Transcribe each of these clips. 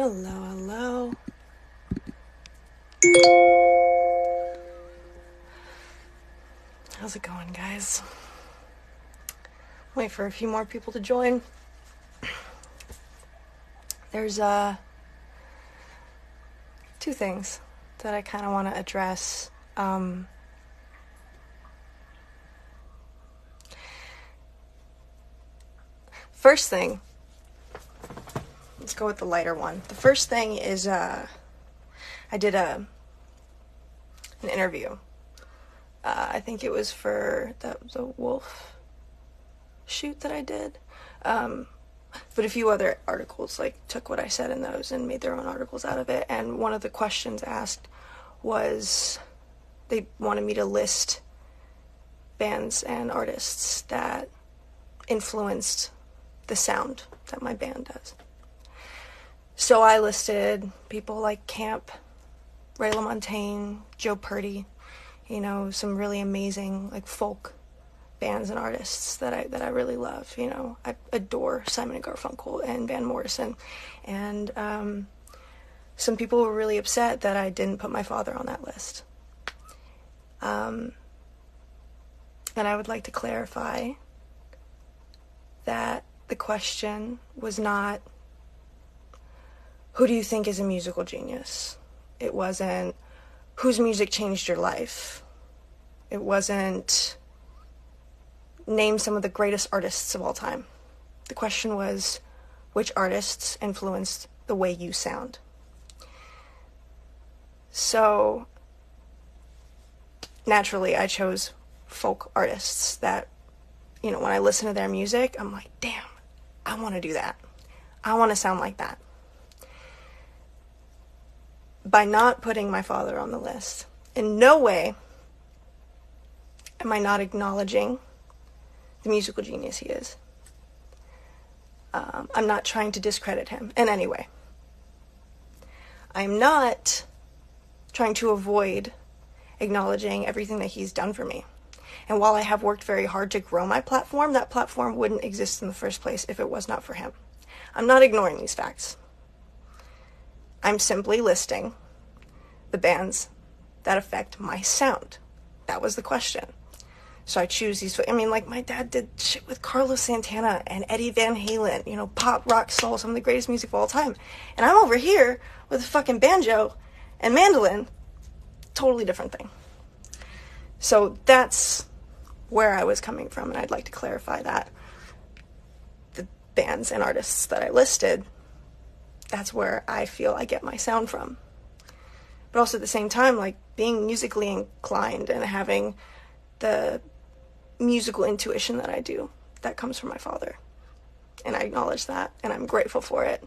Hello, hello. How's it going, guys? Wait for a few more people to join. There's two things that I kind of want to address. First thing, let's go with the lighter one. The first thing is I did an interview. I think it was for the wolf shoot that I did. But a few other articles took what I said in those and made their own articles out of it. And one of the questions asked was, they wanted me to list bands and artists that influenced the sound that my band does. So I listed people like Camp, Ray LaMontagne, Joe Purdy, some really amazing folk bands and artists that I really love. I adore Simon and Garfunkel and Van Morrison. And some people were really upset that I didn't put my father on that list. And I would like to clarify that the question was not, who do you think is a musical genius? It wasn't, whose music changed your life? It wasn't, name some of the greatest artists of all time. The question was, which artists influenced the way you sound? So, naturally, I chose folk artists that, when I listen to their music, I'm like, damn, I want to do that. I want to sound like that. By not putting my father on the list, in no way am I not acknowledging the musical genius he is. I'm not trying to discredit him in any way. I'm not trying to avoid acknowledging everything that he's done for me. And while I have worked very hard to grow my platform, that platform wouldn't exist in the first place if it was not for him. I'm not ignoring these facts. I'm simply listing the bands that affect my sound. That was the question. So I choose these. My dad did shit with Carlos Santana and Eddie Van Halen, pop, rock, soul, some of the greatest music of all time. And I'm over here with a fucking banjo and mandolin. Totally different thing. So that's where I was coming from, and I'd like to clarify that. The bands and artists that I listed, that's where I feel I get my sound from. But also at the same time, being musically inclined and having the musical intuition that I do, that comes from my father. And I acknowledge that, and I'm grateful for it,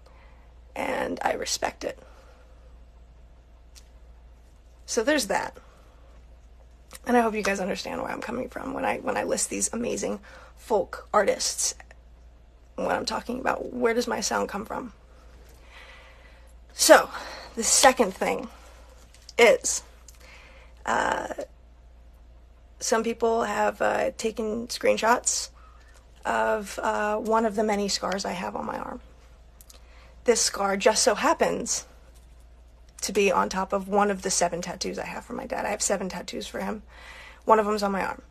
and I respect it. So there's that. And I hope you guys understand where I'm coming from when I list these amazing folk artists. When I'm talking about where does my sound come from. So, the second thing is, some people have taken screenshots of one of the many scars I have on my arm. This scar just so happens to be on top of one of the 7 tattoos I have for my dad. I have 7 tattoos for him. One of them's on my arm.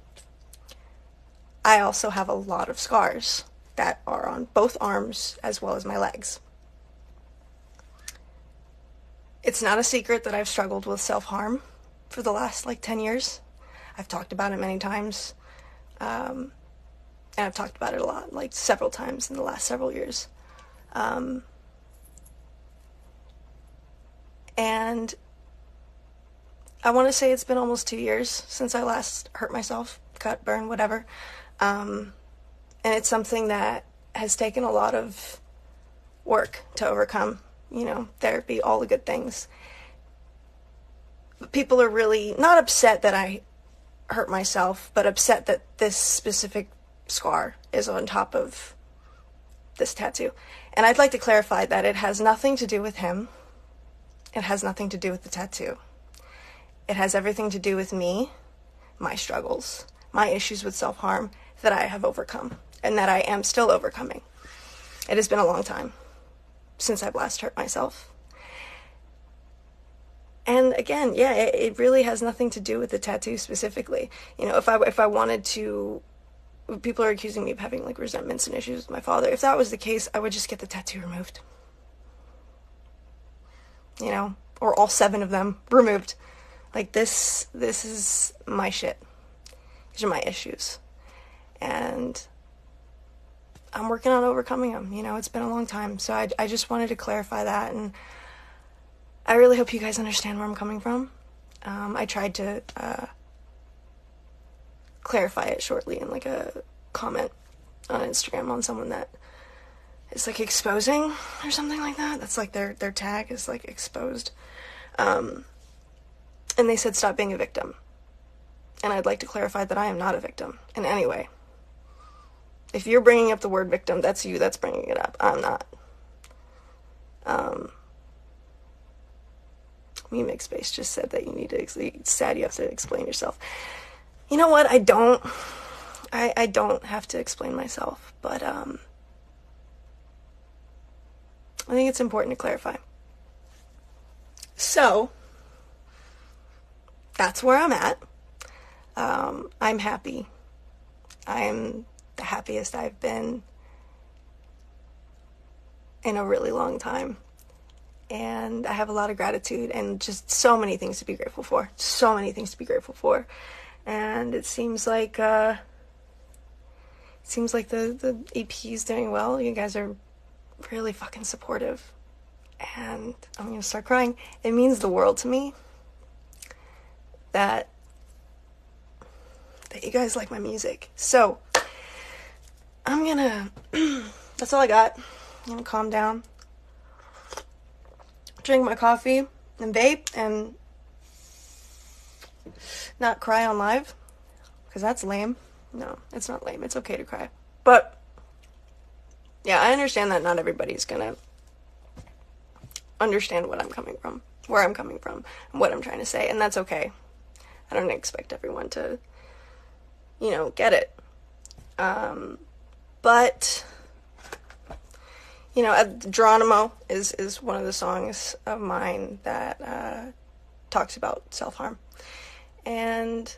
I also have a lot of scars that are on both arms as well as my legs. It's not a secret that I've struggled with self-harm for the last 10 years. I've talked about it many times. And I've talked about it a lot, several times in the last several years. And I want to say it's been almost 2 years since I last hurt myself, cut, burn, whatever. And it's something that has taken a lot of work to overcome, therapy, all the good things. But people are really not upset that I hurt myself, but upset that this specific scar is on top of this tattoo. And I'd like to clarify that it has nothing to do with him. It has nothing to do with the tattoo. It has everything to do with me, my struggles, my issues with self-harm that I have overcome and that I am still overcoming. It has been a long time. since I've last hurt myself. And again, yeah, it really has nothing to do with the tattoo specifically. You know, if I wanted to, people are accusing me of having like resentments and issues with my father. If that was the case, I would just get the tattoo removed. You know, or all 7 of them removed. Like this is my shit. These are my issues. And I'm working on overcoming them. You know, it's been a long time. So I just wanted to clarify that, and I really hope you guys understand where I'm coming from. I tried to clarify it shortly in like a comment on Instagram on someone that is like exposing or something like that. That's like their tag is like exposed. And they said stop being a victim. And I'd like to clarify that I am not a victim in any way. If you're bringing up the word victim, that's you that's bringing it up. I'm not. Me Make Space just said that you need to, it's sad you have to explain yourself. You know what? I don't have to explain myself, but I think it's important to clarify. So, that's where I'm at. I'm happy. I'm the happiest I've been in a really long time. And I have a lot of gratitude and just so many things to be grateful for. So many things to be grateful for. And it seems like the EP is doing well. You guys are really fucking supportive. And I'm gonna start crying. It means the world to me that you guys like my music. So I'm gonna that's all I got. I'm gonna calm down, drink my coffee and vape and not cry on live, because that's lame. No, it's not lame. It's okay to cry. But yeah, I understand that not everybody's gonna understand what I'm coming from, where I'm coming from, and what I'm trying to say, and that's okay. I don't expect everyone to, you know, get it. But you know, Geronimo is one of the songs of mine that talks about self-harm. And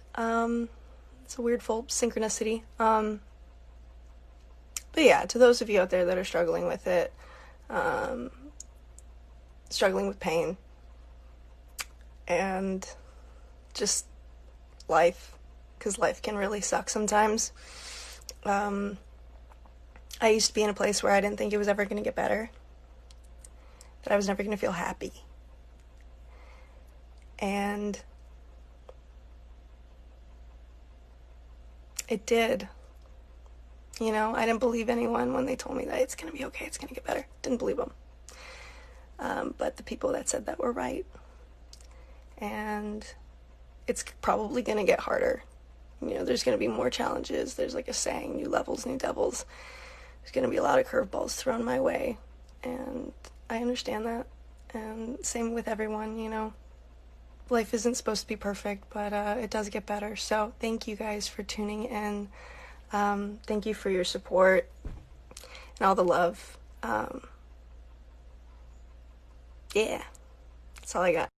it's a weird full synchronicity. But yeah, to those of you out there that are struggling with it, struggling with pain, and just life, because life can really suck sometimes. I used to be in a place where I didn't think it was ever going to get better, that I was never going to feel happy. And it did. You know, I didn't believe anyone when they told me that it's going to be okay, it's going to get better. Didn't believe them. But the people that said that were right. And it's probably going to get harder. You know, there's going to be more challenges. There's like a saying, new levels, new devils. There's going to be a lot of curveballs thrown my way. And I understand that. And same with everyone, you know. Life isn't supposed to be perfect, but it does get better. So thank you guys for tuning in. Thank you for your support and all the love. Yeah, that's all I got.